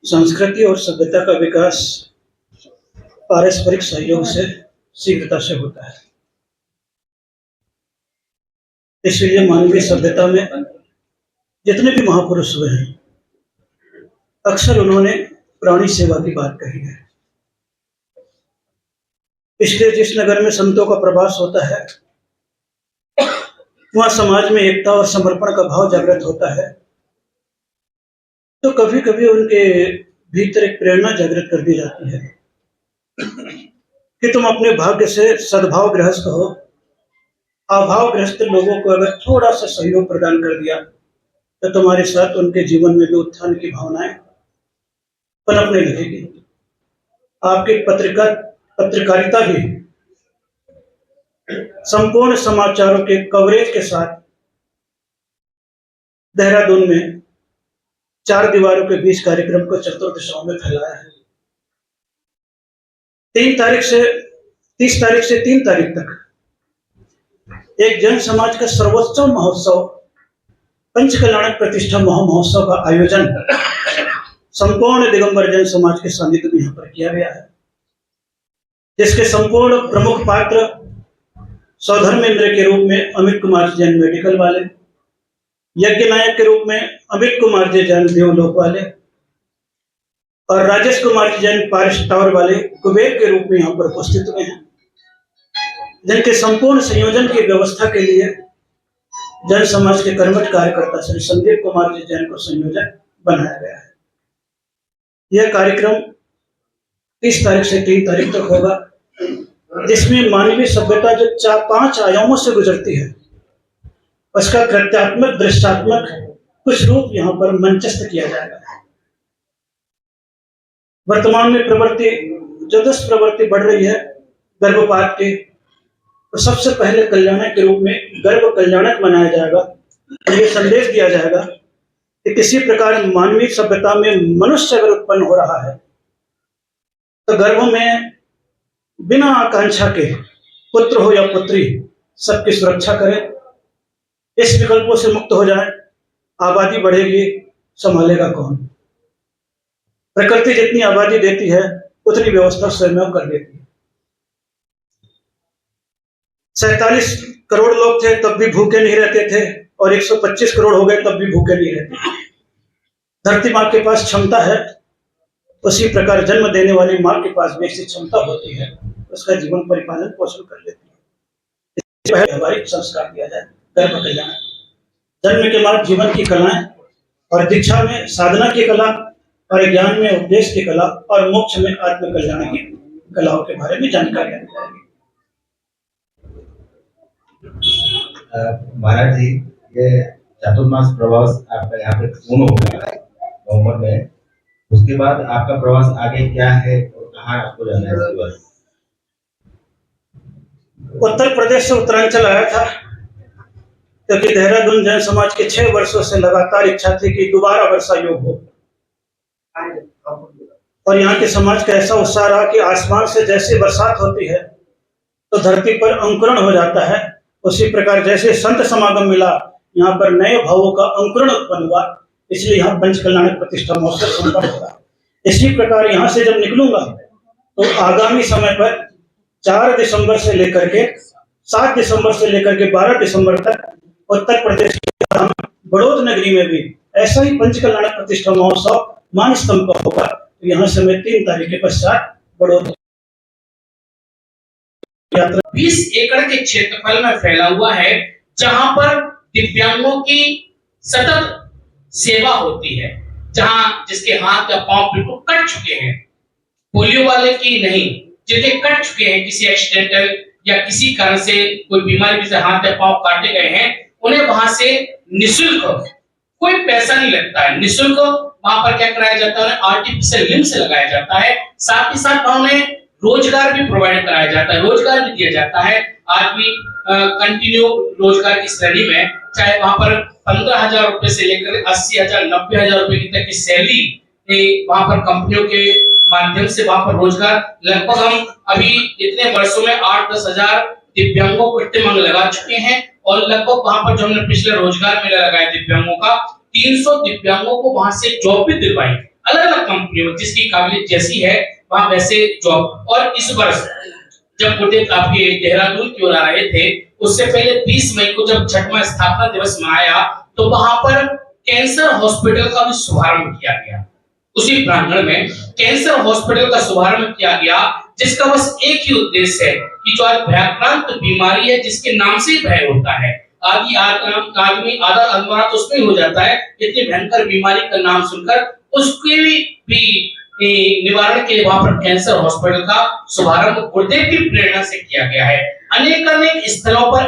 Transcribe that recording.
संस्कृति और सभ्यता का विकास पारस्परिक सहयोग से शीघ्रता से होता है। इसलिए मानवीय सभ्यता में जितने भी महापुरुष हुए हैं, अक्सर उन्होंने प्राणी सेवा की बात कही है। इसलिए जिस नगर में संतों का प्रवास होता है, वहां समाज में एकता और समर्पण का भाव जागृत होता है। तो कभी कभी उनके भीतर एक प्रेरणा जागृत कर दी जाती है कि तुम अपने भाग्य से सद्भाव गृहस्थ हो। अभावग्रस्त लोगों को अगर थोड़ा सा सहयोग प्रदान कर दिया तो तुम्हारे साथ उनके जीवन में भी उत्थान की भावनाएं पनपने लगेगी। आपकी पत्रकारिता भी संपूर्ण समाचारों के कवरेज के साथ देहरादून में 4 दीवारों के बीच कार्यक्रम को चतुर्दिशाओं में फैलाया है। 30 तारीख से 3 तारीख तक एक जन समाज का सर्वोच्च महोत्सव पंचकल्याणक प्रतिष्ठा महोत्सव का आयोजन संपूर्ण दिगंबर जन समाज के सानिध्य में यहाँ पर किया गया है, जिसके संपूर्ण प्रमुख पात्र सौधर्मेंद्र के रूप में अमित कुमार जैन मेडिकल वाले, यज्ञ नायक के रूप में अमित कुमार जैन देवलोक वाले और राजेश कुमार जैन पारिश टावर वाले कुबेर के रूप में यहाँ पर उपस्थित हुए हैं, जिनके संपूर्ण संयोजन की व्यवस्था के लिए जन समाज के कर्मठ कार्यकर्ता श्री संदीप कुमार जी जैन को संयोजक बनाया गया है। यह कार्यक्रम 30 तारीख से 3 तारीख तक होगा, जिसमें मानवीय सभ्यता जो 5 आयामों से गुजरती है उसका कृत्यात्मक दृश्यात्मक कुछ रूप यहाँ पर मंचस्थ किया जाएगा। वर्तमान में जो दुष्ट प्रवृत्ति बढ़ रही है गर्भपात की, तो सबसे पहले कल्याणक के रूप में गर्भ कल्याणक मनाया जाएगा। ये संदेश दिया जाएगा कि किसी प्रकार मानवीय सभ्यता में मनुष्य अगर उत्पन्न हो रहा है तो गर्भ में बिना आकांक्षा के पुत्र हो या पुत्री सबकी सुरक्षा करें, इस विकल्पों से मुक्त हो जाए। आबादी बढ़ेगी, संभालेगा कौन? प्रकृति जितनी आबादी देती है उतनी व्यवस्था स्वयं कर देती है। 47 करोड़ लोग थे तब भी भूखे नहीं रहते थे, और 125 करोड़ हो गए तब भी भूखे नहीं रहते। धरती माँ के पास क्षमता है, उसी प्रकार जन्म देने वाली माँ के पास भी ऐसी क्षमता होती है, उसका जीवन परिपालन पोषण कर लेती है। व्यावहारिक संस्कार दिया जाए, गर्भ कल्याण, जन्म के बाद जीवन की कलाएं, और दीक्षा में साधना की कला, और ज्ञान में उपदेश की कला, और मोक्ष में आत्म कल्याण की कलाओं के बारे में जानकारी दी जाएगी। महाराज जी, ये चातुर्मास प्रवास आपका यहाँ पे पूर्ण हो गया है नवंबर में, उसके बाद आपका प्रवास आगे क्या है और कहाँ आपको जाना है? उत्तर प्रदेश से उत्तरांचल आया था, क्योंकि देहरादून जैन समाज के 6 वर्षों से लगातार इच्छा थी कि दोबारा वर्षा योग हो, और यहाँ के समाज का ऐसा उत्साह रहा कि आसमान से जैसे बरसात होती है तो धरती पर अंकुरण हो जाता है, उसी प्रकार जैसे संत समागम मिला, यहाँ पर नए भावों का अंकुरण उत्पन्न हुआ। इसलिए यहाँ पंचकल्याणक प्रतिष्ठा महोत्सव संपन्न होगा। इसी प्रकार यहाँ से जब निकलूंगा तो आगामी समय पर 4 दिसंबर से लेकर के 7 दिसंबर से लेकर के 12 दिसंबर तक उत्तर प्रदेश के बड़ौद नगरी में भी ऐसा ही पंचकल्याणक प्रतिष्ठा महोत्सव मान स्तंभ का होगा। तो यहाँ से मैं 3 तारीख के पश्चात बड़ौद 20 एकड़ के क्षेत्रफल में फैला हुआ है, जहां पर दिव्यांगों की सतत सेवा होती है, जहां जिसके हाथ या पांव बिल्कुल कट चुके हैं, पोलियो वाले की नहीं, जिनके कट चुके हैं किसी एक्सीडेंटल या किसी कारण से कोई बीमारी से हाथ या पांव काटे गए हैं, उन्हें वहां से निःशुल्क, कोई पैसा नहीं लगता है, निःशुल्क वहां पर क्या कराया जाता है, आर्टिफिशियल लिम्स लगाया जाता है। साथ ही साथ उन्हें रोजगार भी प्रोवाइड कराया जाता है, रोजगार भी दिया जाता है। आदमी कंटिन्यू रोजगार की श्रेणी में, चाहे वहां पर 15,000 रुपए से लेकर 80,000 90,000 रुपए तक की सैलरी वहां पर कंपनियों के माध्यम से वहां पर रोजगार, लगभग हम अभी इतने वर्षों में 8-10 हजार दिव्यांगों को टिमंग लगा चुके हैं, और लगभग वहां पर जो हमने पिछले रोजगार मेला लगाया दिव्यांगों का, 300 दिव्यांगों को वहां से जॉब भी दिलवाई। अलग अलग कंपनियों जिसकी काबिलियत जैसी है वहां वैसे जॉब। और इस वर्ष जब गुरुदेव आपके देहरादून की ओर आ रहे थे, उससे पहले 20 मई को जब छठवां स्थापना दिवस मनाया तो वहां पर कैंसर हॉस्पिटल का भी शुभारंभ किया गया। उसी प्रांगण में कैंसर हॉस्पिटल का शुभारंभ किया गया, जिसका बस एक ही उद्देश्य है कि जो आज भयाक्रांत बीमारी है, जिसके नाम से ही भय होता है, आदमी आधा अनमना तो उसमें हो जाता है, इतनी भयंकर बीमारी का नाम सुनकर उसके भी निवारण के लिए वहां पर कैंसर हॉस्पिटल का शुभारंभ गुरुदेव की प्रेरणा से किया गया है। अनेक स्थलों पर